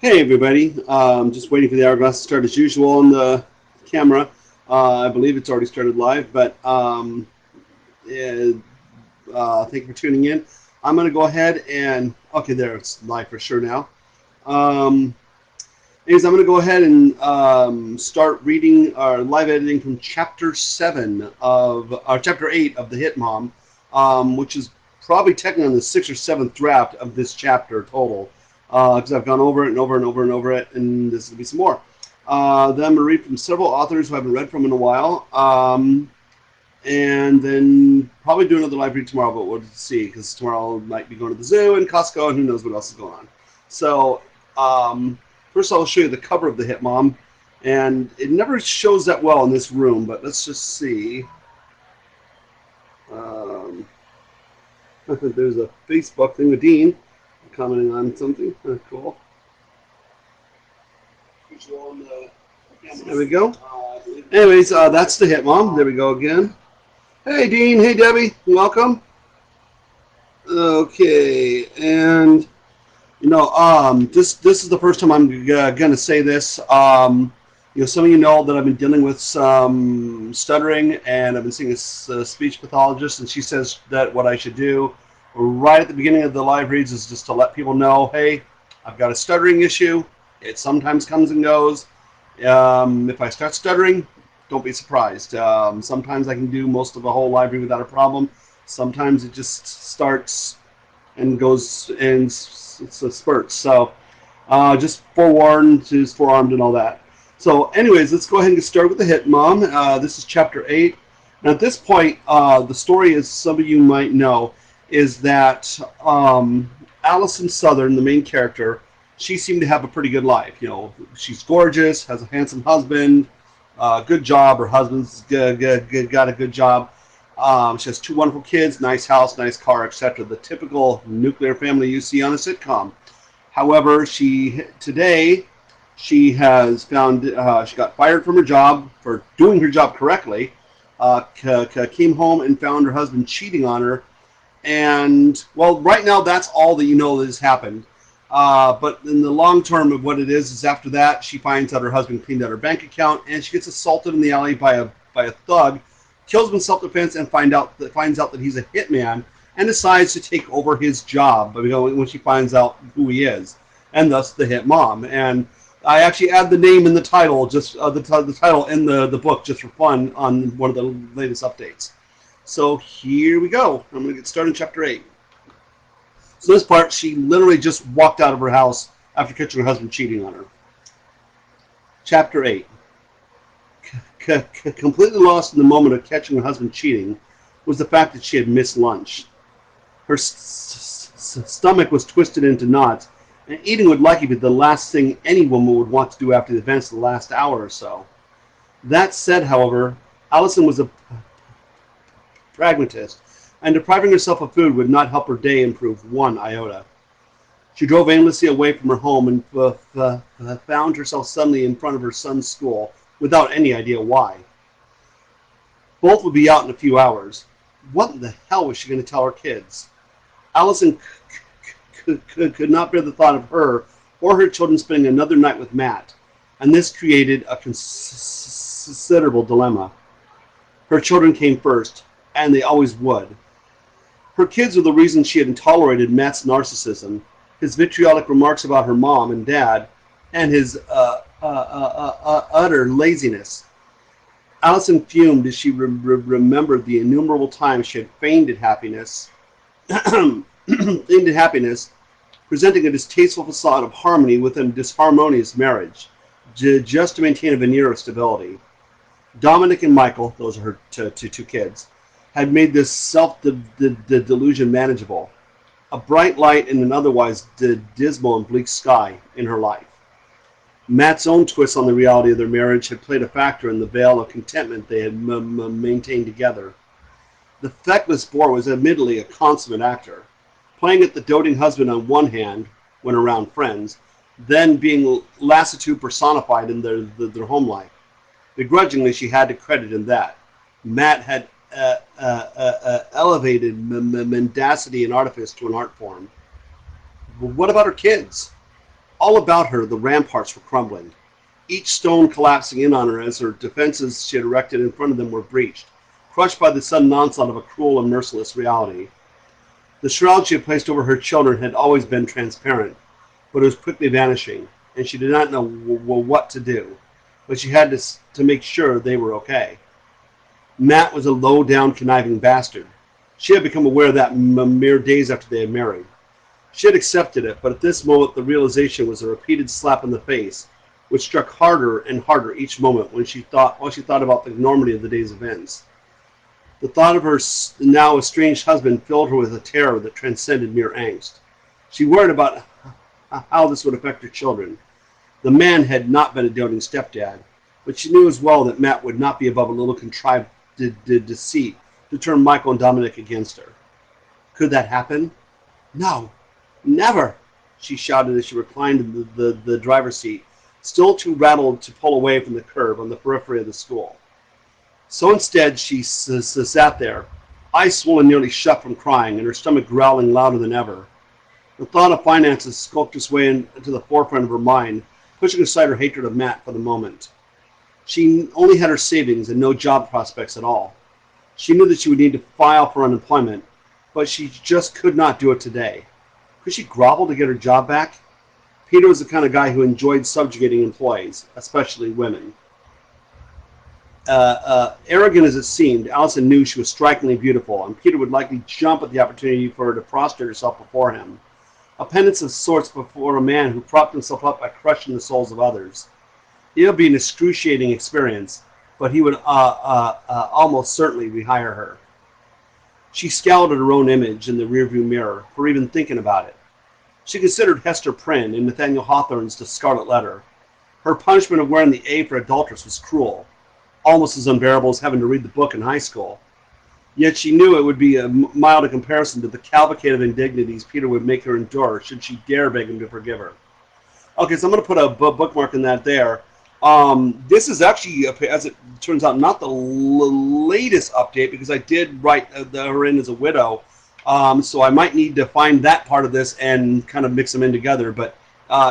Hey everybody, just waiting for the hourglass to start as usual on the camera. I believe it's already started live, but yeah, thank you for tuning in. I'm going to go ahead and, okay, there, it's live for sure now. Um, Anyways, I'm going to go ahead and start reading our live editing from Chapter 7 Chapter 8 of the Hitmom, which is probably technically on the 6th or 7th draft of this chapter total, because I've gone over it and over and over and over it, and this will be some more. Then I'm going to read from several authors who I haven't read from in a while, and then probably do another live read tomorrow, but we'll see, because tomorrow I might be going to the zoo and Costco, and who knows what else is going on. So, first I'll show you the cover of the Hitmom, and it never shows that well in this room, but let's just see. There's a Facebook thing with Dean commenting on something. Cool. There we go. Anyways, that's the Hitmom. There we go again. Hey, Dean. Hey, Debbie. Welcome. Okay, and this is the first time I'm gonna say this. Some of you know that I've been dealing with some stuttering, and I've been seeing a speech pathologist, and she says that what I should do right at the beginning of the live reads is just to let people know, hey, I've got a stuttering issue. It sometimes comes and goes. If I start stuttering, don't be surprised. Sometimes I can do most of the whole live read without a problem. Sometimes it just starts and goes in spurts. So just forewarned, just forearmed and all that. So anyways, let's go ahead and get started with the Hitmom. This is Chapter 8. Now at this point, the story, as some of you might know, is that Allison Southern, the main character, she seemed to have a pretty good life. She's gorgeous, has a handsome husband, good job. Her husband's got a good job. She has two wonderful kids, nice house, nice car, etc. The typical nuclear family you see on a sitcom. However, today she has found she got fired from her job for doing her job correctly. Came home and found her husband cheating on her. And, well, right now that's all that you know that has happened. But in the long term of what it is after that, she finds out her husband cleaned out her bank account, and she gets assaulted in the alley by a thug, kills him in self-defense, and finds out that he's a hitman, and decides to take over his job. When she finds out who he is, and thus the Hitmom. And I actually add the name in the title, just the title in the book, just for fun on one of the latest updates. So here we go. I'm going to get started in Chapter 8. So this part, she literally just walked out of her house after catching her husband cheating on her. Chapter 8. Completely lost in the moment of catching her husband cheating was the fact that she had missed lunch. Her stomach was twisted into knots, and eating would likely be the last thing any woman would want to do after the events of the last hour or so. That said, however, Allison was a pragmatist, and depriving herself of food would not help her day improve one iota. She drove aimlessly away from her home and found herself suddenly in front of her son's school without any idea why. Both would be out in a few hours. What in the hell was she going to tell her kids? Allison could not bear the thought of her or her children spending another night with Matt, and this created a considerable dilemma. Her children came first, and they always would. Her kids were the reason she had tolerated Matt's narcissism, his vitriolic remarks about her mom and dad, and his utter laziness. Allison fumed as she remembered the innumerable times she had feigned happiness, presenting a distasteful facade of harmony within a disharmonious marriage, just to maintain a veneer of stability. Dominic and Michael, those are her two kids, had made this self-delusion manageable, a bright light in an otherwise dismal and bleak sky in her life. Matt's own twist on the reality of their marriage had played a factor in the veil of contentment they had maintained together. The feckless boor was admittedly a consummate actor, playing at the doting husband on one hand when around friends, then being lassitude personified in their home life. Begrudgingly, she had to credit him that. Matt had elevated mendacity and artifice to an art form. But what about her kids? All about her, the ramparts were crumbling, each stone collapsing in on her as her defenses she had erected in front of them were breached, crushed by the sudden onslaught of a cruel and merciless reality. The shroud she had placed over her children had always been transparent, but it was quickly vanishing, and she did not know what to do. But she had to make sure they were okay. Matt was a low-down, conniving bastard. She had become aware of that mere days after they had married. She had accepted it, but at this moment the realization was a repeated slap in the face, which struck harder and harder each moment while she thought about the enormity of the day's events. The thought of her now estranged husband filled her with a terror that transcended mere angst. She worried about how this would affect her children. The man had not been a doting stepdad, but she knew as well that Matt would not be above a little contrived deceit to turn Michael and Dominic against her. Could that happen? No, never, she shouted as she reclined in the driver's seat, still too rattled to pull away from the curb on the periphery of the school. So instead, she sat there, eyes swollen nearly shut from crying, and her stomach growling louder than ever. The thought of finances skulked its way into the forefront of her mind, pushing aside her hatred of Matt for the moment. She only had her savings and no job prospects at all. She knew that she would need to file for unemployment, but she just could not do it today. Could she grovel to get her job back? Peter was the kind of guy who enjoyed subjugating employees, especially women. Arrogant as it seemed, Allison knew she was strikingly beautiful, and Peter would likely jump at the opportunity for her to prostrate herself before him. A penance of sorts before a man who propped himself up by crushing the souls of others. It would be an excruciating experience, but he would almost certainly rehire her. She scowled at her own image in the rearview mirror for even thinking about it. She considered Hester Prynne in Nathaniel Hawthorne's The Scarlet Letter. Her punishment of wearing the A for adulteress was cruel, almost as unbearable as having to read the book in high school. Yet she knew it would be a mild in comparison to the cavalcade of indignities Peter would make her endure should she dare beg him to forgive her. Okay, so I'm going to put a bookmark in that there. This is actually, as it turns out, not the latest update because I did write her in as a widow. So I might need to find that part of this and kind of mix them in together, but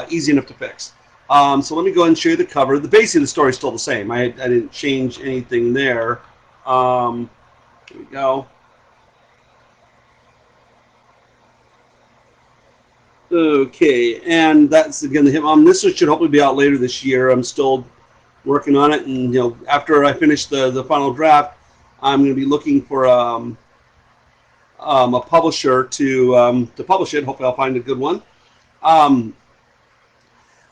easy enough to fix. So let me go ahead and show you the cover. The base of the story is still the same. I didn't change anything there. Here we go. Okay, and that's again the Hitmom. This should hopefully be out later this year. I'm still working on it, and after I finish the final draft, I'm going to be looking for a publisher to publish it. Hopefully, I'll find a good one.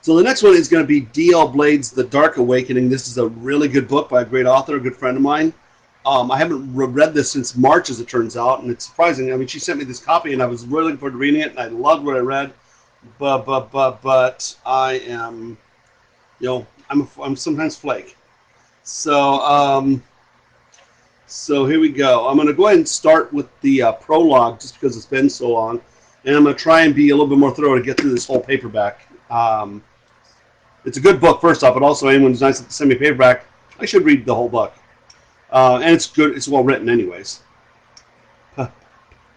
So the next one is going to be D.L. Blade's The Dark Awakening. This is a really good book by a great author, a good friend of mine. I haven't read this since March, as it turns out, and it's surprising. I mean, she sent me this copy, and I was really looking forward to reading it, and I loved what I read. But I am, I'm sometimes flake. So here we go. I'm going to go ahead and start with the prologue, just because it's been so long, and I'm going to try and be a little bit more thorough to get through this whole paperback. It's a good book, first off, but also anyone who's nice to send me a paperback, I should read the whole book. And it's good. It's well written, anyways.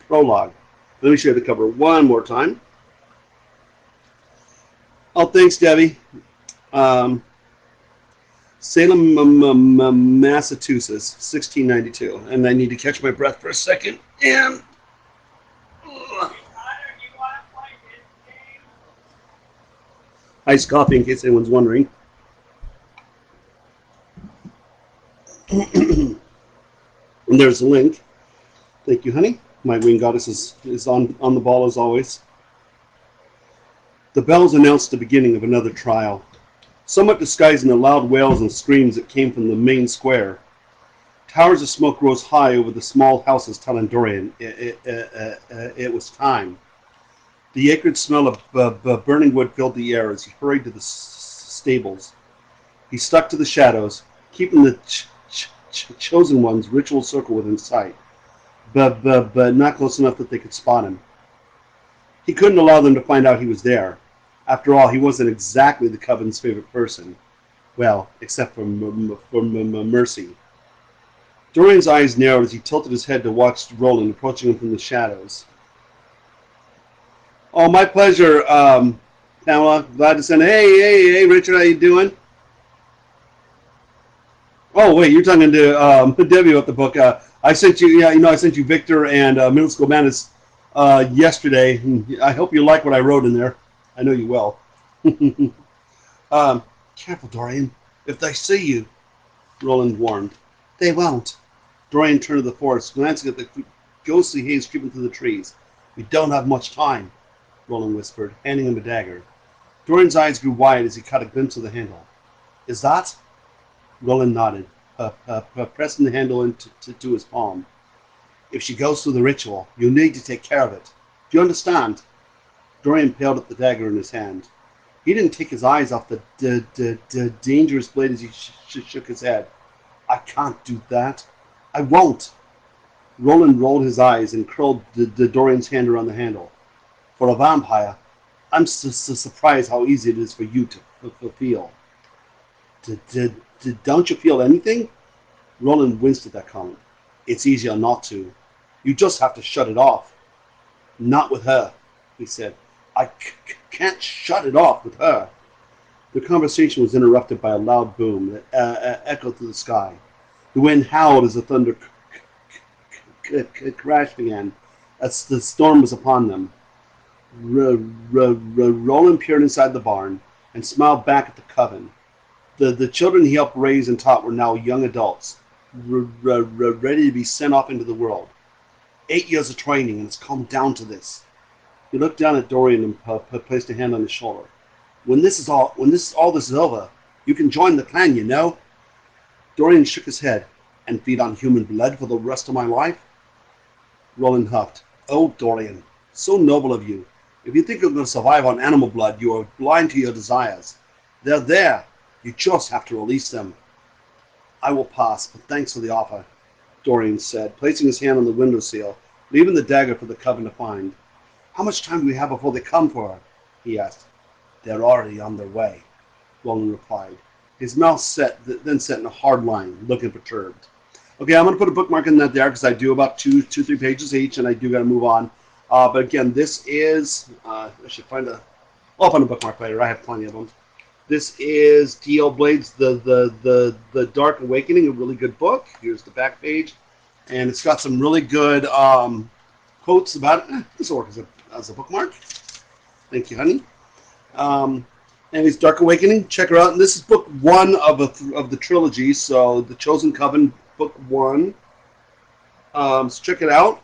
Prologue. Let me show you the cover one more time. Oh, thanks, Debbie. Salem, Massachusetts, 1692. And I need to catch my breath for a second. And iced coffee, in case anyone's wondering. And there's the link. Thank you, honey. My wing goddess is on the ball as always. The bells announced the beginning of another trial, somewhat disguising the loud wails and screams that came from the main square. Towers of smoke rose high over the small houses telling Dorian it was time. The acrid smell of burning wood filled the air as he hurried to the stables. He stuck to the shadows, keeping the chosen one's ritual circle within sight, but not close enough that they could spot him. He couldn't allow them to find out he was there. After all, he wasn't exactly the Coven's favorite person. Well, except for Mercy. Dorian's eyes narrowed as he tilted his head to watch Roland approaching him from the shadows. Oh, my pleasure, Pamela, glad to send. Hey, Richard, how you doing? Oh, wait, you're talking to Debbie about the book. I sent you, yeah, I sent you Victor and Middle School Madness yesterday. I hope you like what I wrote in there. I know you will. um, Careful, Dorian. If they see you, Roland warned. They won't. Dorian turned to the forest, glancing at the ghostly haze creeping through the trees. We don't have much time, Roland whispered, handing him a dagger. Dorian's eyes grew wide as he caught a glimpse of the handle. Is that? Roland nodded, pressing the handle into his palm. If she goes through the ritual, you'll need to take care of it. Do you understand? Dorian paled at the dagger in his hand. He didn't take his eyes off the dangerous blade as he shook his head. I can't do that. I won't. Roland rolled his eyes and curled Dorian's hand around the handle. For a vampire, I'm surprised how easy it is for you to feel. Don't you feel anything? Roland winced at that comment. It's easier not to. You just have to shut it off. Not with her, he said. I can't shut it off with her. The conversation was interrupted by a loud boom that echoed through the sky. The wind howled as the thunder crashed again, as the storm was upon them. Roland peered inside the barn and smiled back at the coven. The children he helped raise and taught were now young adults, ready to be sent off into the world. 8 years of training, and it's come down to this. He looked down at Dorian and placed a hand on his shoulder. When all this is over, you can join the clan, you know. Dorian shook his head. And feed on human blood for the rest of my life? Roland huffed. Oh, Dorian, so noble of you. If you think you're going to survive on animal blood, you are blind to your desires. They're there. You just have to release them. I will pass, but thanks for the offer, Dorian said, placing his hand on the windowsill, leaving the dagger for the coven to find. How much time do we have before they come for her? He asked. They're already on their way, Roland replied. His mouth then set in a hard line, looking perturbed. Okay, I'm going to put a bookmark in that there because I do about two, 3 pages each, and I do got to move on. But again, this is, I should find I'll find a bookmark later. I have plenty of them. This is D.L. Blade's The Dark Awakening, a really good book. Here's the back page. And it's got some really good quotes about it. This will work as a bookmark. Thank you, honey. And it's Dark Awakening. Check her out. And this is book 1 of the trilogy. So The Chosen Coven, book 1. So check it out.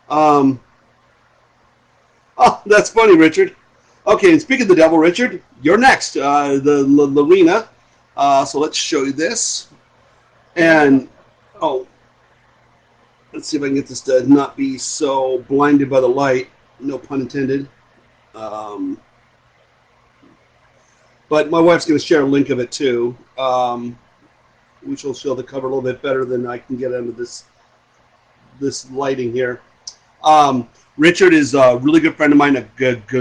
Oh, that's funny, Richard. Okay, and speaking of the devil, Richard, you're next. The Lorena. So let's show you this. And, let's see if I can get this to not be so blinded by the light. No pun intended. But my wife's going to share a link of it too, which will show the cover a little bit better than I can get under this lighting here. Richard is a really good friend of mine, a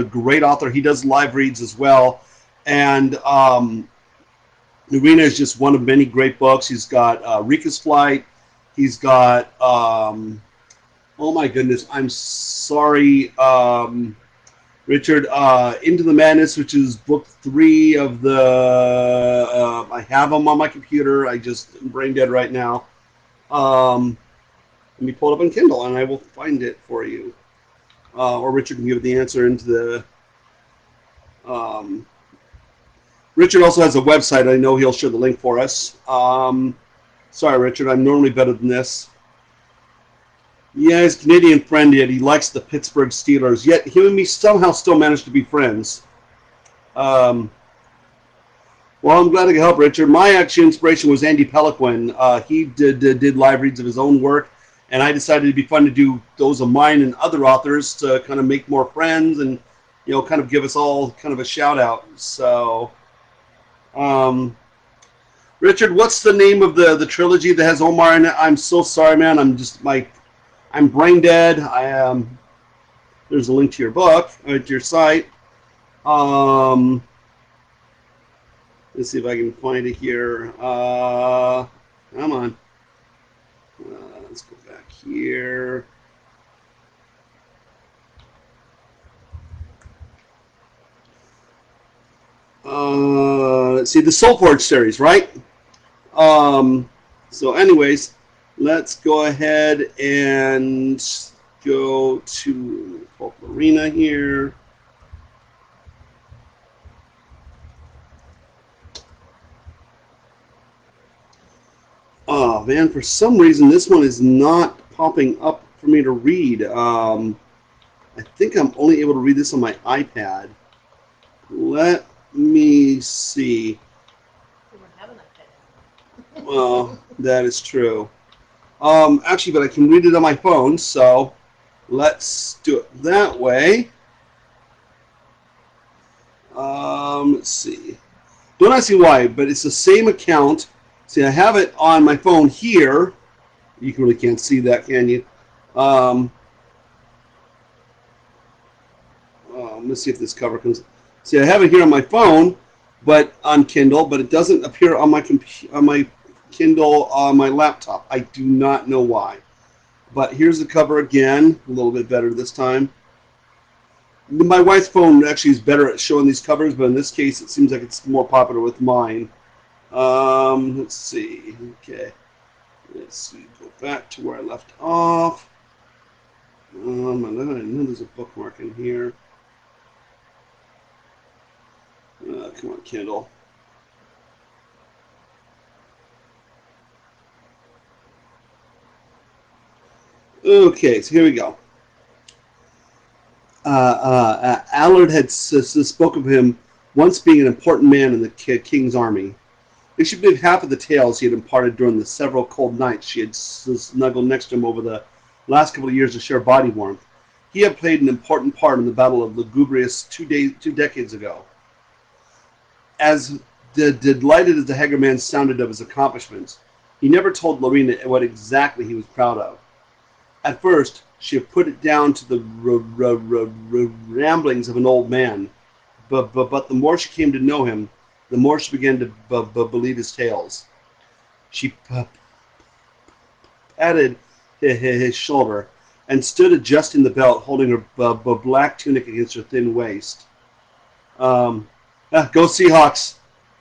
great author. He does live reads as well. And Arena is just one of many great books. He's got Rika's Flight. He's got, oh my goodness, I'm sorry, Richard, Into the Madness, which is book 3 of the, I have them on my computer. I just am brain dead right now. Let me pull it up on Kindle and I will find it for you. Or Richard can give the answer into the, Richard also has a website. I know he'll share the link for us. Sorry, Richard, I'm normally better than this. Yeah, his Canadian friend, yet he likes the Pittsburgh Steelers. Yet him and me somehow still managed to be friends. Well, I'm glad I could help, Richard. My actual inspiration was Andy Peliquin. He did live reads of his own work, and I decided it'd be fun to do those of mine and other authors to kind of make more friends and, kind of give us all kind of a shout out. So, Richard, what's the name of the trilogy that has Omar in it? I'm so sorry, man. I'm brain dead. There's a link to your book, to your site. Let's see if I can find it here. Come on. Let's go back here. Let's see, the Soulforge series, right? So anyways, let's go ahead and go to Folk Arena here. Oh man, for some reason this one is not popping up for me to read. I think I'm only able to read this on my iPad. Let me see. Well, that is true. Actually, but I can read it on my phone, so let's do it that way. Let's see. Don't ask me why, but it's the same account. See, I have it on my phone here. You really can't see that, can you? Let's see if this cover comes. See, I have it here on my phone, but on Kindle, but it doesn't appear on my Kindle on my laptop. I do not know why. But here's the cover again, a little bit better this time. My wife's phone actually is better at showing these covers, but in this case, it seems like it's more popular with mine. Let's see. Okay. Let's see. Go back to where I left off. I know there's a bookmark in here. Come on, Kindle. Okay, so here we go. Allard had spoken of him once being an important man in the king's army. If she believed half of the tales he had imparted during the several cold nights she had snuggled next to him over the last couple of years of sheer body warmth, he had played an important part in the Battle of Lugubrious 2 decades ago. As delighted as the Haggard man sounded of his accomplishments, he never told Lorena what exactly he was proud of. At first, she had put it down to the ramblings of an old man, but the more she came to know him, the more she began to believe his tales. She patted his shoulder and stood adjusting the belt, holding her black tunic against her thin waist. Go Seahawks!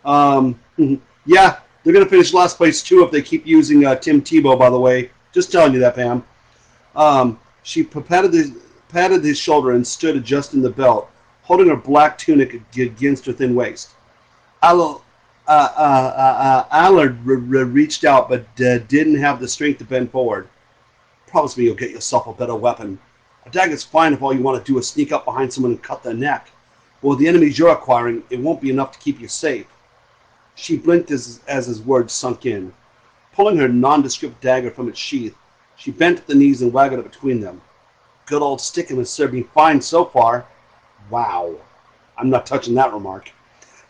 Yeah, they're going to finish last place too if they keep using Tim Tebow, by the way. Just telling you that, Pam. She patted his shoulder and stood adjusting the belt, holding her black tunic against her thin waist. Allard reached out but didn't have the strength to bend forward. Promise me you'll get yourself a better weapon. A dagger's fine if all you want to do is sneak up behind someone and cut their neck. But with the enemies you're acquiring, it won't be enough to keep you safe. She blinked as his words sunk in. Pulling her nondescript dagger from its sheath, she bent at the knees and waggled it between them. Good old sticking has served me fine so far. Wow. I'm not touching that remark.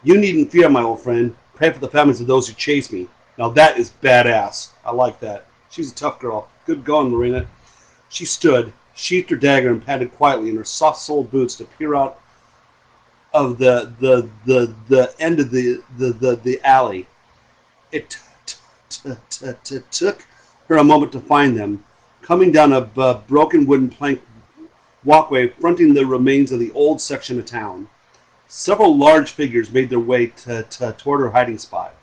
You needn't fear, my old friend. Pray for the families of those who chase me. Now that is badass. I like that. She's a tough girl. Good going, Lorena. She stood, sheathed her dagger, and padded quietly in her soft-soled boots to peer out of the end of the alley. It took her a moment to find them, coming down a broken wooden plank walkway fronting the remains of the old section of town. Several large figures made their way toward her hiding spot.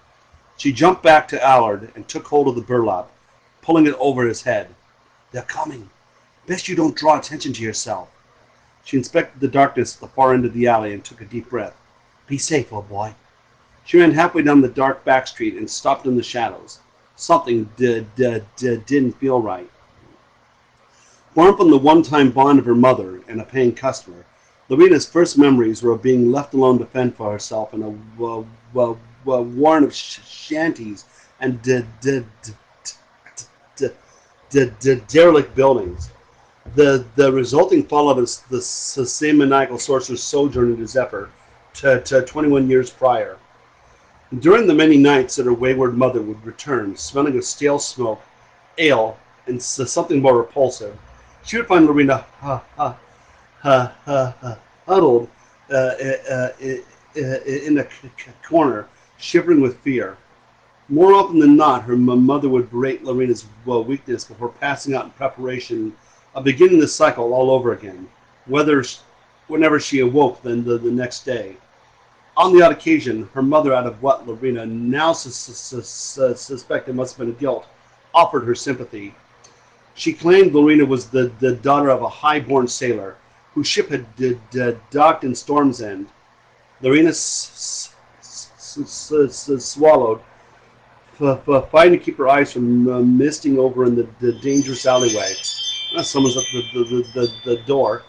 She jumped back to Allard and took hold of the burlap, pulling it over his head. They're coming. Best you don't draw attention to yourself. She inspected the darkness at the far end of the alley and took a deep breath. Be safe, old boy. She ran halfway down the dark back street and stopped in the shadows. Something didn't feel right. Born from the one-time bond of her mother and a paying customer, Lorena's first memories were of being left alone to fend for herself in a warren of shanties and derelict buildings. The resulting fall of the same maniacal sorcerer's sojourn into Zephyr to 21 years prior. During the many nights that her wayward mother would return, smelling of stale smoke, ale, and something more repulsive, she would find Lorena huddled in a corner, shivering with fear. More often than not, her mother would berate Lorena's weakness before passing out in preparation of beginning the cycle all over again, whenever she awoke the next day. On the odd occasion, her mother, out of what Lorena now suspected must have been guilt, offered her sympathy. She claimed Lorena was the daughter of a high-born sailor whose ship had docked in Storm's End. Lorena swallowed, fighting to keep her eyes from misting over in the dangerous alleyway. Someone's at the door.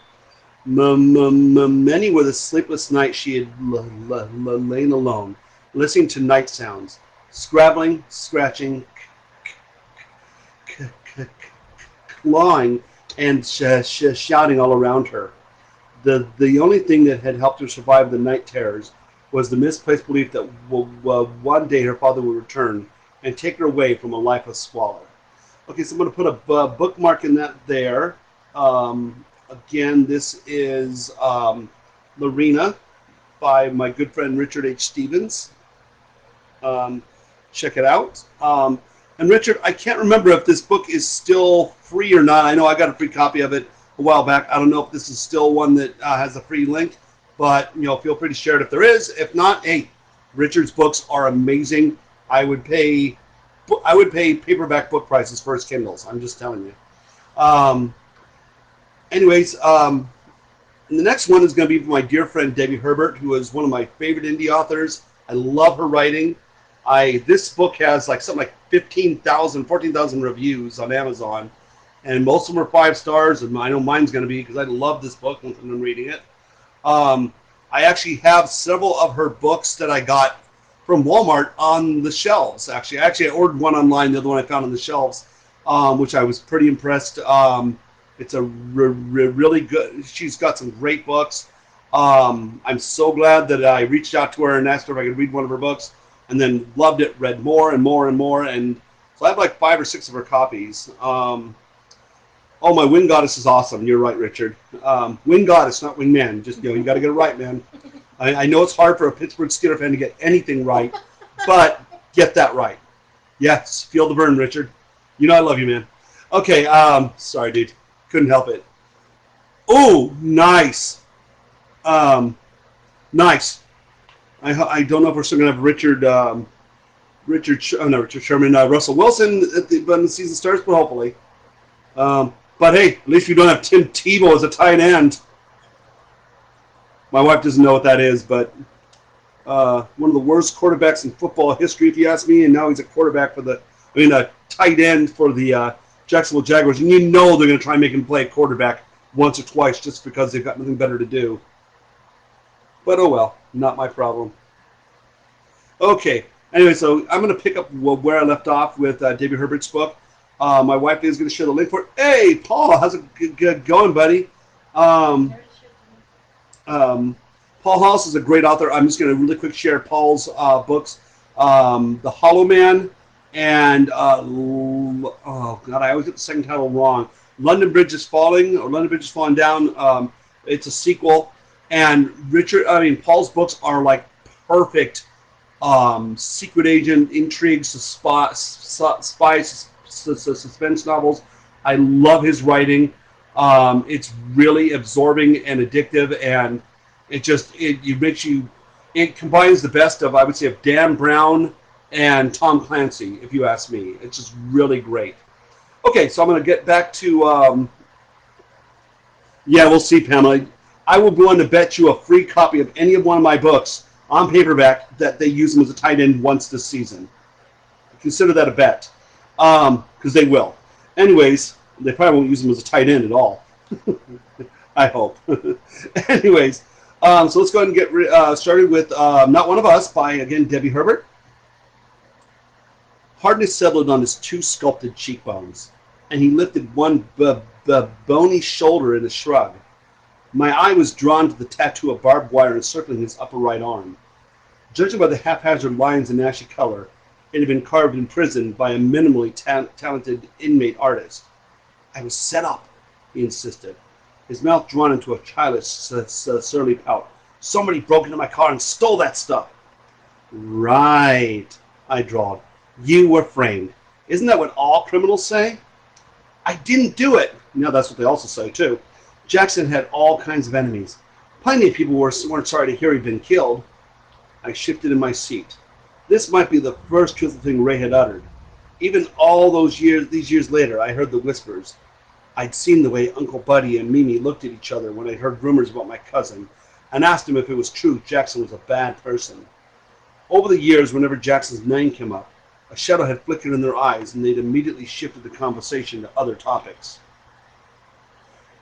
Many were the sleepless nights she had lain alone, listening to night sounds, scrabbling, scratching, clawing, and shouting all around her. The only thing that had helped her survive the night terrors was the misplaced belief that one day her father would return and take her away from a life of squalor. Okay, so I'm going to put a bookmark in that there. Again, this is Lorena by my good friend Richard H. Stevens. Check it out. And Richard, I can't remember if this book is still free or not. I know I got a free copy of it a while back. I don't know if this is still one that has a free link, but feel free to share it if there is. If not, hey, Richard's books are amazing. I would pay paperback book prices for his Kindles. I'm just telling you. Anyways, the next one is going to be from my dear friend Debbie Herbert, who is one of my favorite indie authors. I love her writing. This book has something like 14,000 reviews on Amazon, and most of them are 5 stars, and I know mine's going to be because I love this book when I'm reading it. I actually have several of her books that I got from Walmart on the shelves. Actually, I ordered one online, the other one I found on the shelves, which I was pretty impressed. It's a really good. She's got some great books. I'm so glad that I reached out to her and asked her if I could read one of her books, and then loved it, read more and more and more, and so I have like 5 or 6 of her copies. Oh, my Wind Goddess is awesome. You're right, Richard. Wind Goddess, not Wingman. Just you got to get it right, man. I know it's hard for a Pittsburgh Steelers fan to get anything right, but get that right. Yes, feel the burn, Richard. I love you, man. Okay, sorry, dude. Couldn't help it. Oh, nice. Nice. I don't know if we're still gonna have Richard Sherman, Russell Wilson when the season starts, but hopefully. But hey, at least we don't have Tim Tebow as a tight end. My wife doesn't know what that is, but one of the worst quarterbacks in football history, if you ask me, and now he's a quarterback for a tight end for the Jacksonville Jaguars, and they're going to try and make him play a quarterback once or twice just because they've got nothing better to do. But oh well, not my problem. Okay, anyway, so I'm going to pick up where I left off with Debbie Herbert's book. My wife is going to share the link for it. Hey, Paul, how's it going, buddy? Paul House is a great author. I'm just going to really quick share Paul's books. The Hollow Man and, oh, God, I always get the second title wrong. London Bridge is Falling, or London Bridge is Falling Down. It's a sequel. And Paul's books are like perfect secret agent intrigues, spy suspense novels. I love his writing. It's really absorbing and addictive, and it combines the best of, I would say, of Dan Brown and Tom Clancy, if you ask me. It's just really great. Okay, so I'm going to get back to, yeah, we'll see, Pamela. I will go on to bet you a free copy of any of one of my books on paperback that they use them as a tight end once this season. Consider that a bet, because they will. Anyways, they probably won't use them as a tight end at all. I hope. Anyways, so let's go ahead and get started with Not One of Us by, again, Debbie Herbert. Hardness settled on his 2 sculpted cheekbones, and he lifted one bony shoulder in a shrug. My eye was drawn to the tattoo of barbed wire encircling his upper right arm. Judging by the haphazard lines and ashy color, it had been carved in prison by a minimally talented inmate artist. I was set up, he insisted, his mouth drawn into a childish, surly pout. Somebody broke into my car and stole that stuff. Right, I drawled. You were framed. Isn't that what all criminals say? I didn't do it. Now that's what they also say, too. Jackson had all kinds of enemies. Plenty of people weren't sorry to hear he'd been killed. I shifted in my seat. This might be the first truthful thing Ray had uttered. Even all these years later, I heard the whispers. I'd seen the way Uncle Buddy and Mimi looked at each other when I heard rumors about my cousin, and asked him if it was true Jackson was a bad person. Over the years, whenever Jackson's name came up, a shadow had flickered in their eyes, and they'd immediately shifted the conversation to other topics.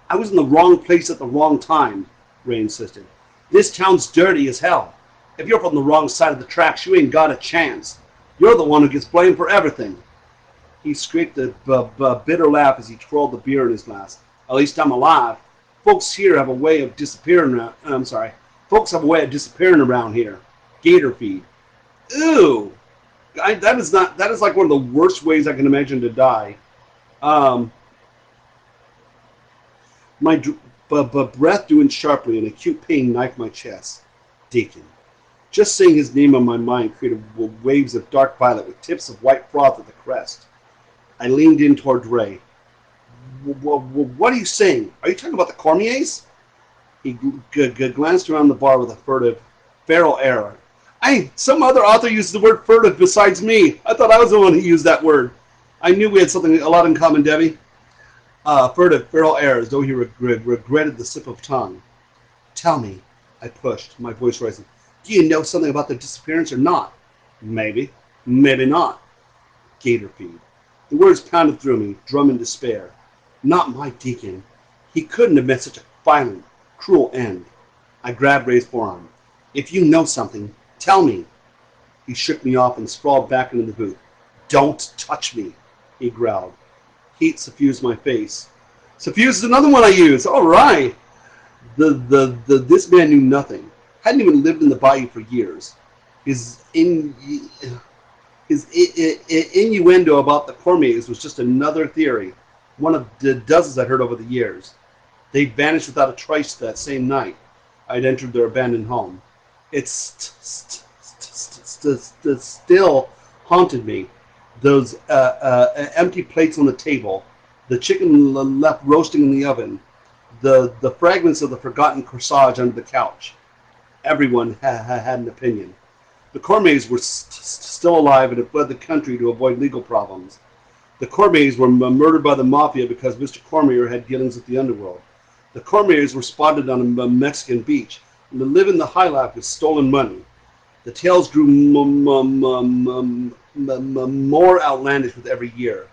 I was in the wrong place at the wrong time, Ray insisted. This town's dirty as hell. If you're from the wrong side of the tracks, you ain't got a chance. You're the one who gets blamed for everything. He scraped a bitter laugh as he twirled the beer in his glass. At least I'm alive. Folks here have a way of disappearing around. Folks have a way of disappearing around here. Gator feed. Ew. That is like one of the worst ways I can imagine to die. My breath drew in sharply, and acute pain knifed my chest. Deacon. Just saying his name on my mind created waves of dark violet with tips of white froth at the crest. I leaned in toward Ray. What are you saying? Are you talking about the Cormiers? He glanced around the bar with a furtive, feral air. Some other author used the word furtive besides me. I thought I was the one who used that word. I knew we had a lot in common, Debbie. Furtive, feral air, as though he regretted the slip of tongue. Tell me, I pushed, my voice rising. Do you know something about their disappearance or not? Maybe. Maybe not. Gator feed. The words pounded through me, drum in despair. Not my Deacon. He couldn't have met such a violent, cruel end. I grabbed Ray's forearm. If you know something, tell me. He shook me off and sprawled back into the booth. Don't touch me, he growled. Heat suffused my face. Suffused is another one I use. All right. This man knew nothing. Hadn't even lived in the bayou for years. His innuendo about the Cormiers was just another theory, one of the dozens I'd heard over the years. They vanished without a trace that same night I'd entered their abandoned home. It still haunted me. Those empty plates on the table, the chicken left roasting in the oven, the fragments of the forgotten corsage under the couch. Everyone had an opinion. The Cormiers were still alive and had fled the country to avoid legal problems. The Cormiers were murdered by the mafia because Mr. Cormier had dealings with the underworld. The Cormiers were spotted on a Mexican beach and would live in the high life with stolen money. The tales grew more outlandish with every year.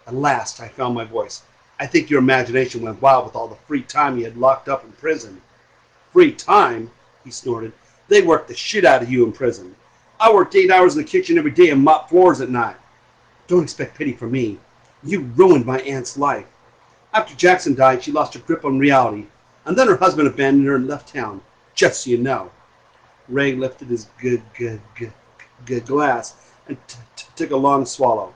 At last, I found my voice. I think your imagination went wild with all the free time you had locked up in prison. Free time? He snorted. They worked the shit out of you in prison. I worked 8 hours in the kitchen every day and mopped floors at night. Don't expect pity from me. You ruined my aunt's life. After Jackson died, she lost her grip on reality, and then her husband abandoned her and left town, just so you know. Ray lifted his glass and took a long swallow,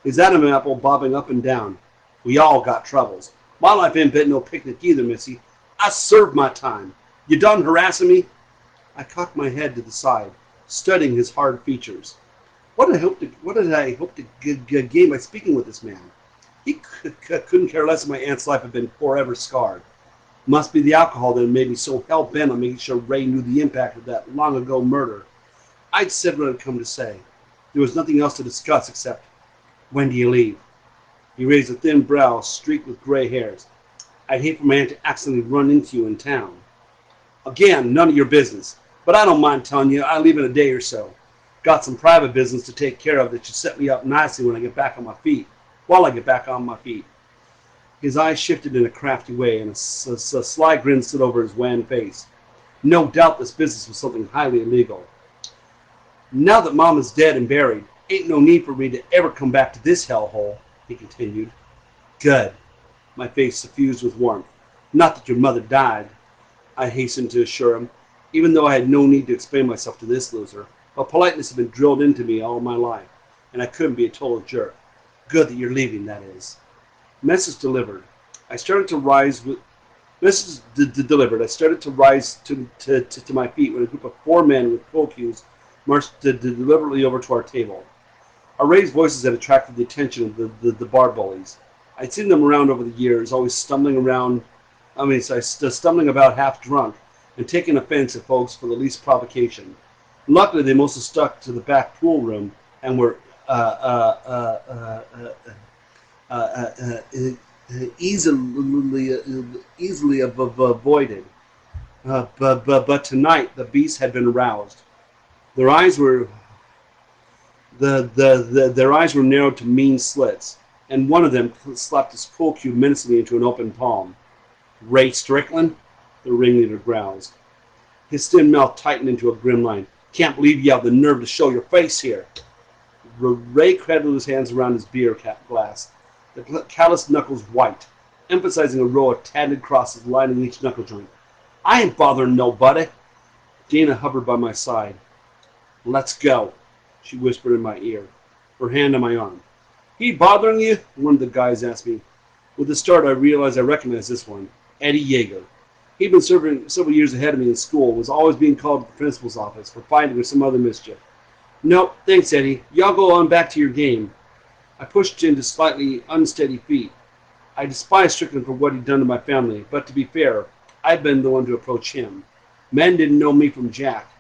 his Adam apple bobbing up and down. We all got troubles. My life ain't been no picnic either, Missy. I served my time. You done harassing me? I cocked my head to the side, studying his hard features. What did I hope to gain by speaking with this man? He couldn't care less if my aunt's life had been forever scarred. Must be the alcohol that made me so hell-bent on making sure Ray knew the impact of that long-ago murder. I'd said what I'd come to say. There was nothing else to discuss except, when do you leave? He raised a thin brow streaked with gray hairs. I'd hate for my aunt to accidentally run into you in town. Again, none of your business. But I don't mind telling you, I leave in a day or so. Got some private business to take care of that should set me up nicely when I get back on my feet. While I get back on my feet. His eyes shifted in a crafty way, and a sly grin stood over his wan face. No doubt this business was something highly illegal. Now that Mom is dead and buried, ain't no need for me to ever come back to this hellhole, he continued. Good. My face suffused with warmth. Not that your mother died, I hastened to assure him, even though I had no need to explain myself to this loser. But politeness had been drilled into me all my life, and I couldn't be a total jerk. Good that you're leaving, that is. Message delivered. I started to rise to my feet when a group of 4 men with pool cues marched deliberately over to our table. Our raised voices had attracted the attention of the bar bullies. I'd seen them around over the years, always stumbling about half drunk and taking offense at folks for the least provocation. Luckily, they mostly stuck to the back pool room and were uh, uh, uh, uh, uh, uh, easily avoided. But tonight, the beasts had been aroused. Their eyes were their eyes were narrowed to mean slits, and one of them slapped his pool cue menacingly into an open palm. Ray Strickland, the ringleader growls. His thin mouth tightened into a grim line. Can't believe you have the nerve to show your face here. Ray cradled his hands around his beer glass, the calloused knuckles white, emphasizing a row of tatted crosses lining each knuckle joint. I ain't bothering nobody. Dana hovered by my side. Let's go, she whispered in my ear, her hand on my arm. He bothering you? One of the guys asked me. With a start, I realized I recognized this one, Eddie Yeager. He'd been serving several years ahead of me in school, was always being called to the principal's office for fighting or some other mischief. Nope, thanks, Eddie. Y'all go on back to your game. I pushed into slightly unsteady feet. I despised Strickland for what he'd done to my family, but to be fair, I'd been the one to approach him. Men didn't know me from Jack.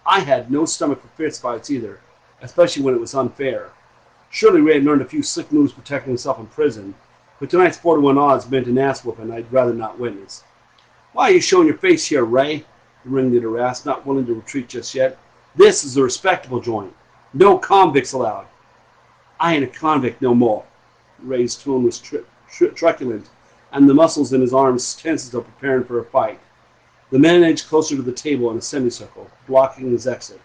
I had no stomach for fistfights either, especially when it was unfair. Surely Ray had learned a few slick moves protecting himself in prison, but tonight's 4-1 odds meant an ass whooping I'd rather not witness. Why are you showing your face here, Ray? The ringleader asked, not willing to retreat just yet. This is a respectable joint. No convicts allowed. I ain't a convict no more. Ray's tone was truculent, and the muscles in his arms tense as though preparing for a fight. The men edged closer to the table in a semicircle, blocking his exit.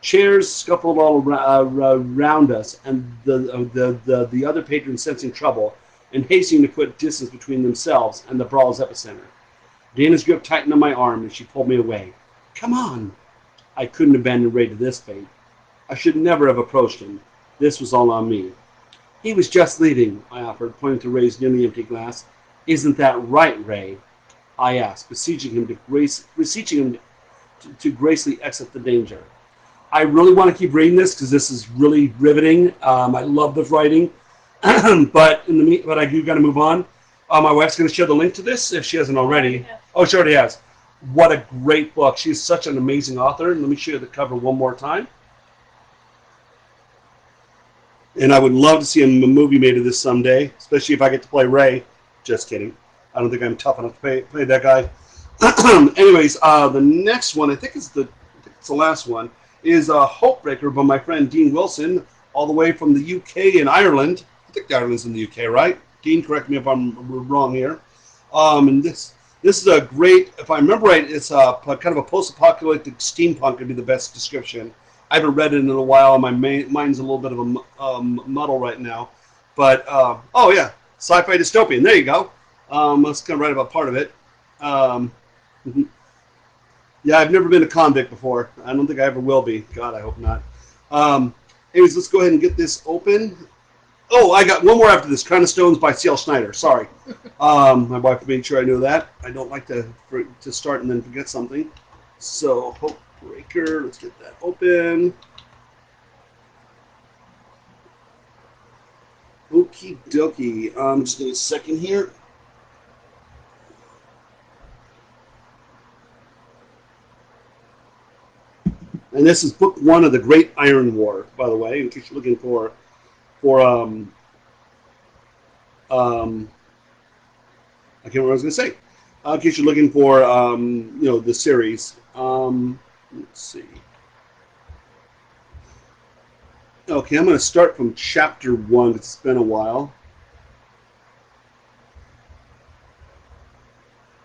Chairs scuffled all around us, and the other patrons sensing trouble and hastening to put distance between themselves and the brawl's epicenter. Dana's grip tightened on my arm, and she pulled me away. Come on! I couldn't abandon Ray to this fate. I should never have approached him. This was all on me. He was just leaving, I offered, pointing to Ray's nearly empty glass. Isn't that right, Ray? I asked, beseeching him to gracefully exit the danger. I really want to keep reading this because this is really riveting. I love this writing, but I do got to move on. My wife's going to share the link to this if she hasn't already. Oh, she already has. What a great book. She's such an amazing author. Let me show you the cover one more time. And I would love to see a movie made of this someday, especially if I get to play Ray. Just kidding. I don't think I'm tough enough to play that guy. Anyways, the next one, I think it's the last one, is Hopebreaker by my friend Dean Wilson, all the way from the UK and Ireland. I think Ireland's in the UK, right? Dean, correct me if I'm wrong here. And this is a great, if I remember right, it's kind of a post-apocalyptic steampunk would be the best description. I haven't read it in a while. My mind's a little bit of a muddle right now. But, oh yeah, sci-fi dystopian. There you go. Let's kind of write about part of it. Yeah, I've never been a convict before. I don't think I ever will be. God, I hope not. Anyways, let's go ahead and get this open. Oh, I got one more after this. Crown of Stones by C.L. Schneider. Sorry. My wife made sure I knew that. I don't like to start and then forget something. So, Hopebreaker. Let's get that open. Okie dokie. Just give me a second here. And this is book one of the Great Iron War, by the way, in case you're looking for I can't remember what I was going to say. In case you're looking for, the series. Let's see. Okay, I'm going to start from chapter 1. It's been a while.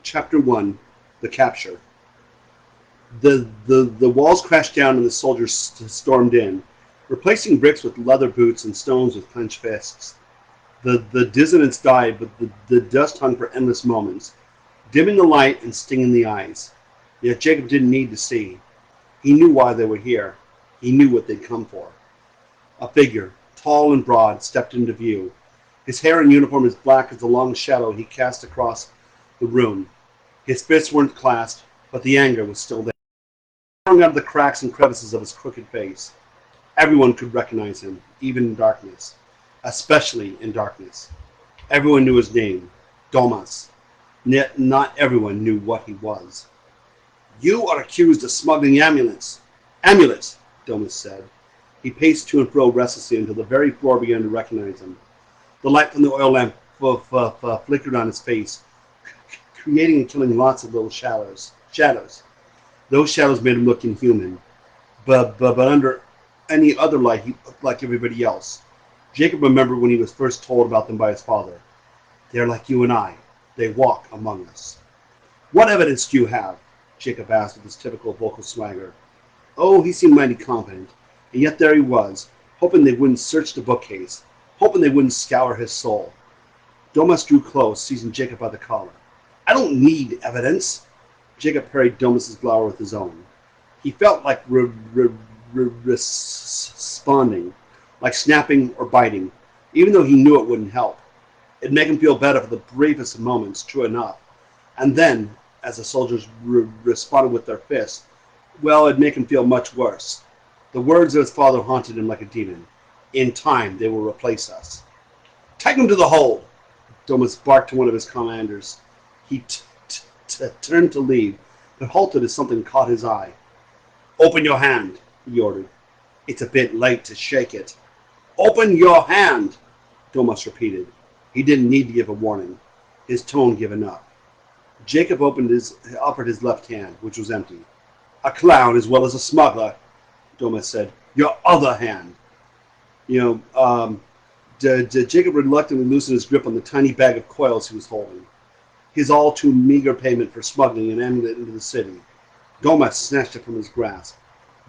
Chapter 1, The Capture. The walls crashed down and the soldiers stormed in, replacing bricks with leather boots and stones with clenched fists. The dissonance died, but the dust hung for endless moments, dimming the light and stinging the eyes. Yet Jacob didn't need to see. He knew why they were here. He knew what they'd come for. A figure, tall and broad, stepped into view. His hair and uniform as black as the long shadow he cast across the room. His fists weren't clasped, but the anger was still there, pouring out of the cracks and crevices of his crooked face. Everyone could recognize him, even in darkness. Especially in darkness. Everyone knew his name, Domas. Yet not everyone knew what he was. You are accused of smuggling amulets. Amulets, Domus said. He paced to and fro restlessly until the very floor began to recognize him. The light from the oil lamp flickered on his face, creating and killing lots of little shadows. Those shadows made him look inhuman, but under any other light, he looked like everybody else. Jacob remembered when he was first told about them by his father. They're like you and I. They walk among us. What evidence do you have? Jacob asked with his typical vocal swagger. Oh, he seemed mighty confident, and yet there he was, hoping they wouldn't search the bookcase, hoping they wouldn't scour his soul. Domus drew close, seizing Jacob by the collar. I don't need evidence. Jacob parried Domus's glower with his own. He felt like responding, like snapping or biting, even though he knew it wouldn't help. It'd make him feel better for the briefest of moments, true enough. And then, as the soldiers responded with their fists, well, it'd make him feel much worse. The words of his father haunted him like a demon. In time, they will replace us. Take him to the hold, Domus barked to one of his commanders. He turned to leave, but halted as something caught his eye. Open your hand, he ordered. It's a bit late to shake it. Open your hand, Domus repeated. He didn't need to give a warning. His tone given up. Jacob offered his left hand, which was empty. A clown as well as a smuggler, Domus said. Your other hand. Jacob reluctantly loosened his grip on the tiny bag of coils he was holding. His all-too-meager payment for smuggling an amulet into the city. Domus snatched it from his grasp.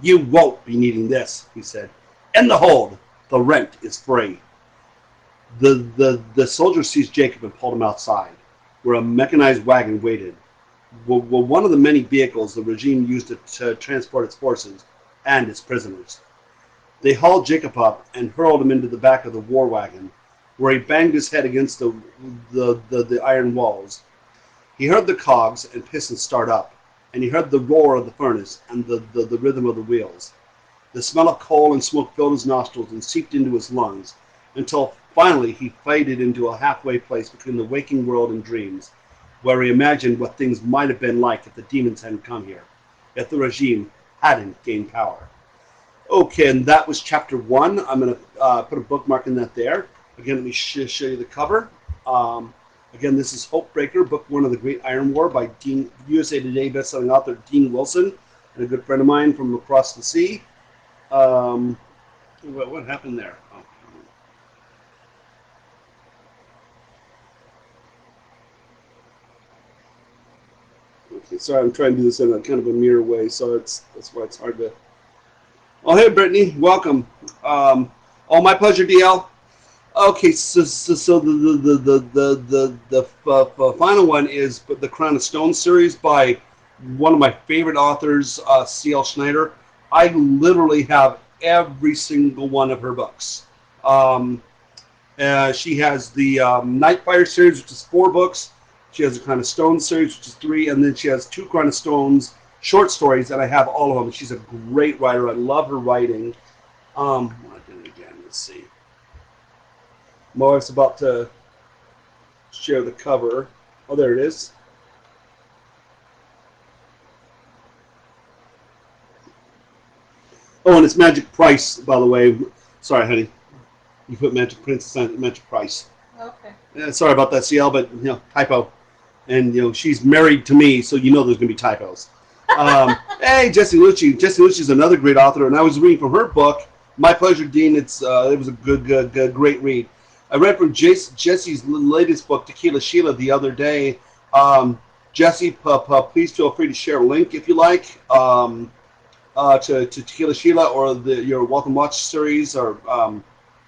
You won't be needing this, he said. In the hold. The rent is free. The soldiers seized Jacob and pulled him outside, where a mechanized wagon waited. One of the many vehicles the regime used to transport its forces and its prisoners. They hauled Jacob up and hurled him into the back of the war wagon, where he banged his head against the iron walls. He heard the cogs and pistons start up, and he heard the roar of the furnace and the rhythm of the wheels. The smell of coal and smoke filled his nostrils and seeped into his lungs, until finally he faded into a halfway place between the waking world and dreams, where he imagined what things might have been like if the demons hadn't come here, if the regime hadn't gained power. Okay, and that was chapter 1. I'm going to put a bookmark in that there. Again, let me show you the cover. Again, this is Hopebreaker, book 1 of the Great Iron War by USA Today bestselling author Dean Wilson, and a good friend of mine from across the sea. What happened there? Oh. Okay, sorry, I'm trying to do this in a kind of a mirror way, so that's why it's hard to... Oh, hey, Brittany, welcome. Oh, my pleasure, DL. Okay, so the final one is the Crown of Stone series by one of my favorite authors, C.L. Schneider. I literally have every single one of her books. She has the Nightfire series, which is 4 books. She has the Crown of Stone series, which is 3, and then she has 2 Crown of Stones short stories, and I have all of them. She's a great writer. I love her writing. I did it again. Let's see. My wife's about to share the cover. Oh, there it is. Oh, and it's Magic Price, by the way. Sorry, honey. You put Magic Princess on Magic Price. Okay. Sorry about that, CL, but typo. And she's married to me, so there's gonna be typos. Hey, Jessie Lucci. Jessie Lucci is another great author, and I was reading from her book. My pleasure, Dean. It was a good, great read. I read from Jessie's latest book, Tequila Sheila, the other day. Jessie, please feel free to share a link if you like to Tequila Sheila or your Welcome Watch series or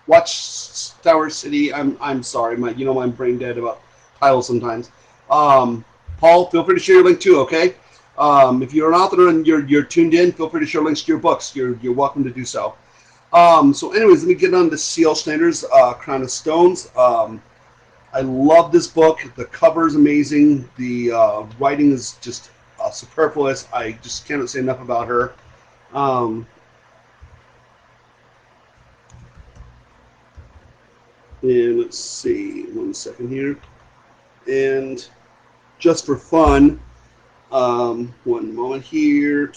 Watchtower City. I'm sorry, I'm brain dead about titles sometimes. Paul, feel free to share your link too. Okay. If you're an author and you're tuned in, feel free to share links to your books. You're welcome to do so. So anyways, let me get on to C.L. Schneider's Crown of Stones. I love this book. The cover is amazing. The writing is just superfluous. I just cannot say enough about her. And let's see, 1 second here. And just for fun, 1 moment here.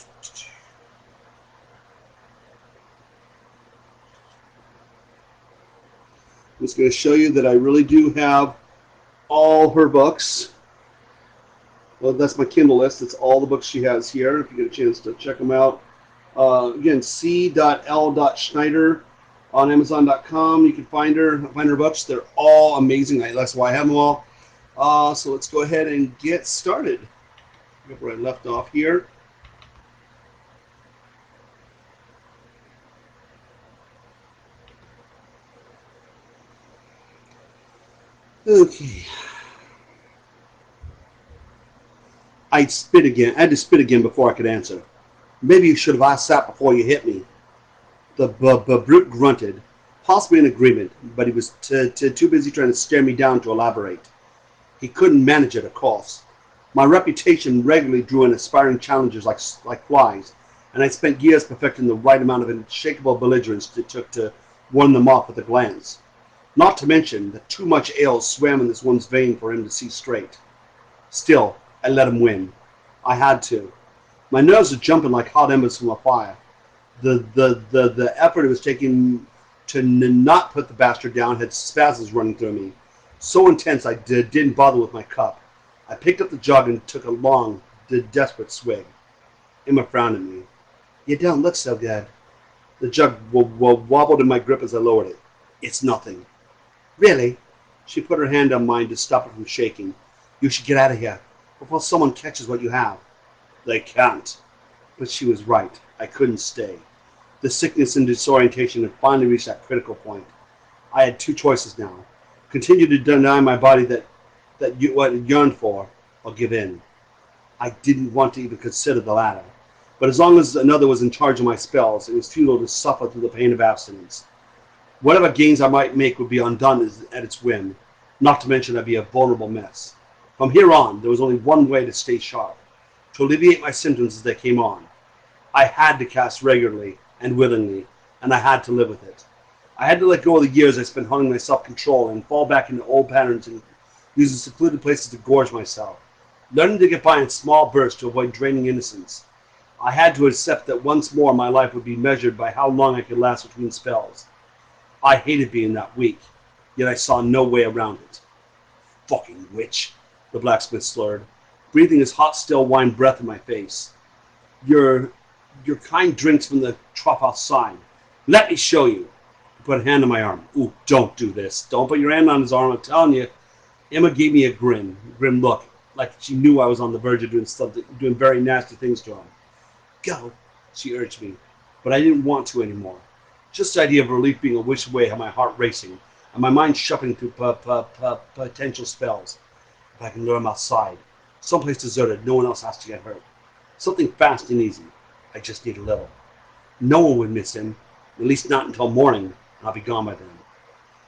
I'm just going to show you that I really do have all her books. Well, that's my Kindle list. It's all the books she has here. If you get a chance to check them out. Again, c.l.schneider on Amazon.com. You can find her books. They're all amazing. That's why I have them all. So let's go ahead and get started. Where I left off here. Okay. I had to spit again before I could answer. Maybe you should have asked that before you hit me. The brute grunted, possibly in agreement, but he was too busy trying to stare me down to elaborate. He couldn't manage it, of course. My reputation regularly drew in aspiring challengers like flies, and I spent years perfecting the right amount of unshakable belligerence it took to warn them off with a glance. Not to mention that too much ale swam in this one's vein for him to see straight. Still, I let him win. I had to. My nerves were jumping like hot embers from a fire. The effort it was taking to not put the bastard down had spasms running through me. So intense I didn't bother with my cup. I picked up the jug and took a long, desperate swig. Emma frowned at me. You don't look so good. The jug wobbled in my grip as I lowered it. It's nothing. Really? She put her hand on mine to stop it from shaking. You should get out of here before someone catches what you have. They can't. But she was right. I couldn't stay. The sickness and disorientation had finally reached that critical point. I had two choices now. Continue to deny my body what it yearned for, or give in. I didn't want to even consider the latter. But as long as another was in charge of my spells, it was futile to suffer through the pain of abstinence. Whatever gains I might make would be undone at its whim, not to mention I'd be a vulnerable mess. From here on, there was only one way to stay sharp, to alleviate my symptoms as they came on. I had to cast regularly and willingly, and I had to live with it. I had to let go of the years I spent honing my self-control and fall back into old patterns and using secluded places to gorge myself, learning to get by in small bursts to avoid draining innocence. I had to accept that once more my life would be measured by how long I could last between spells. I hated being that weak, yet I saw no way around it. Fucking witch, the blacksmith slurred, breathing his hot, still wine breath in my face. Your kind drinks from the trough outside. Let me show you. He put a hand on my arm. Ooh, don't do this. Don't put your hand on his arm, I'm telling you. Emma gave me a grim look, like she knew I was on the verge of doing very nasty things to him. Go, she urged me, but I didn't want to anymore. Just the idea of relief being a wish away had my heart racing, and my mind shuffling through potential spells. If I can lure him outside, someplace deserted, no one else has to get hurt. Something fast and easy. I just need a little. No one would miss him, at least not until morning, and I'll be gone by then.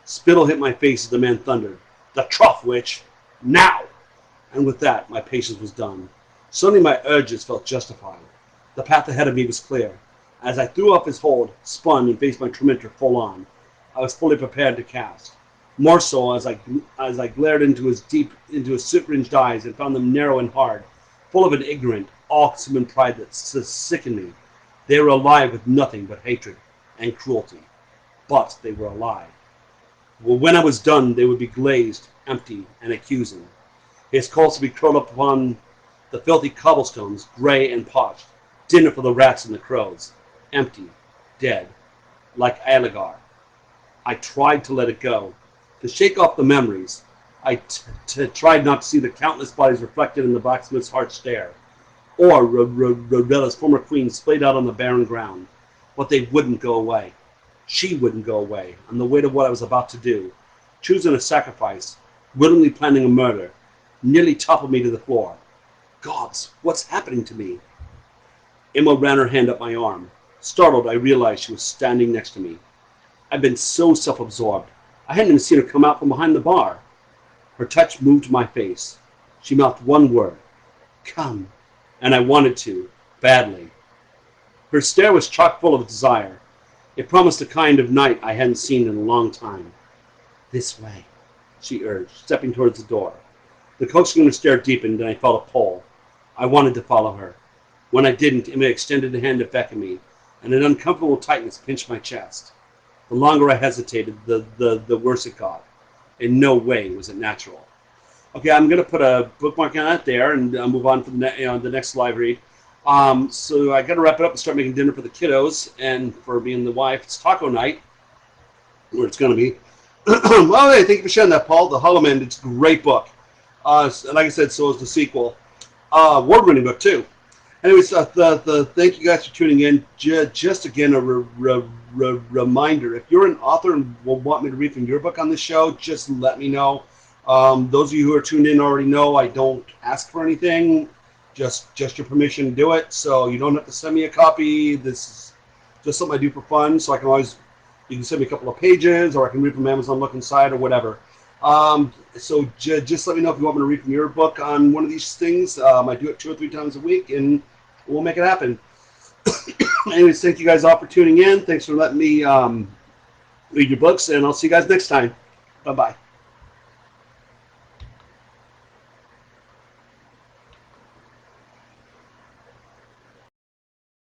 Spittle hit my face as the man thundered. The trough, witch! Now! And with that, my patience was done. Suddenly my urges felt justified. The path ahead of me was clear. As I threw off his hold, spun, and faced my tormentor full on, I was fully prepared to cast. More so as I glared into his soot-ringed eyes and found them narrow and hard, full of an ignorant, all-consuming pride that sickened me. They were alive with nothing but hatred and cruelty. But they were alive. Well, when I was done, they would be glazed, empty, and accusing. His corpse would be curled up upon the filthy cobblestones, gray and parched, dinner for the rats and the crows, empty, dead, like Aligar. I tried to let it go, to shake off the memories. I tried not to see the countless bodies reflected in the blacksmith's heart stare, or Rodella's former queen splayed out on the barren ground. But they wouldn't go away. She wouldn't go away, on the weight of what I was about to do, choosing a sacrifice, willingly planning a murder, nearly toppled me to the floor. Gods, what's happening to me? Emma ran her hand up my arm. Startled, I realized she was standing next to me. I'd been so self-absorbed, I hadn't even seen her come out from behind the bar. Her touch moved my face. She mouthed one word, "Come," and I wanted to, badly. Her stare was chock full of desire. It promised a kind of night I hadn't seen in a long time. "This way," she urged, stepping towards the door. The coaxing of her stare deepened, and I felt a pull. I wanted to follow her. When I didn't, Emma extended a hand to beckon me, and an uncomfortable tightness pinched my chest. The longer I hesitated, the worse it got. In no way was it natural. Okay, I'm going to put a bookmark on that there and move on to the next live read. So I got to wrap it up and start making dinner for the kiddos and for me and the wife. It's taco night, where it's going to be. Well, hey, thank you for sharing that, Paul. The Hollow Man, it's a great book. Like I said, so is the sequel. Award-winning book, too. Anyways, thank you guys for tuning in. Just again, a reminder, if you're an author and will want me to read from your book on the show, just let me know. Those of you who are tuned in already know I don't ask for anything, just your permission to do it. So you don't have to send me a copy. This is just something I do for fun. So I can always, you can send me a couple of pages, or I can read from Amazon, look inside, or whatever. So just let me know if you want me to read from your book on one of these things. I do it 2 or 3 times a week, and we'll make it happen. Anyways, thank you guys all for tuning in. Thanks for letting me read your books, and I'll see you guys next time. Bye-bye.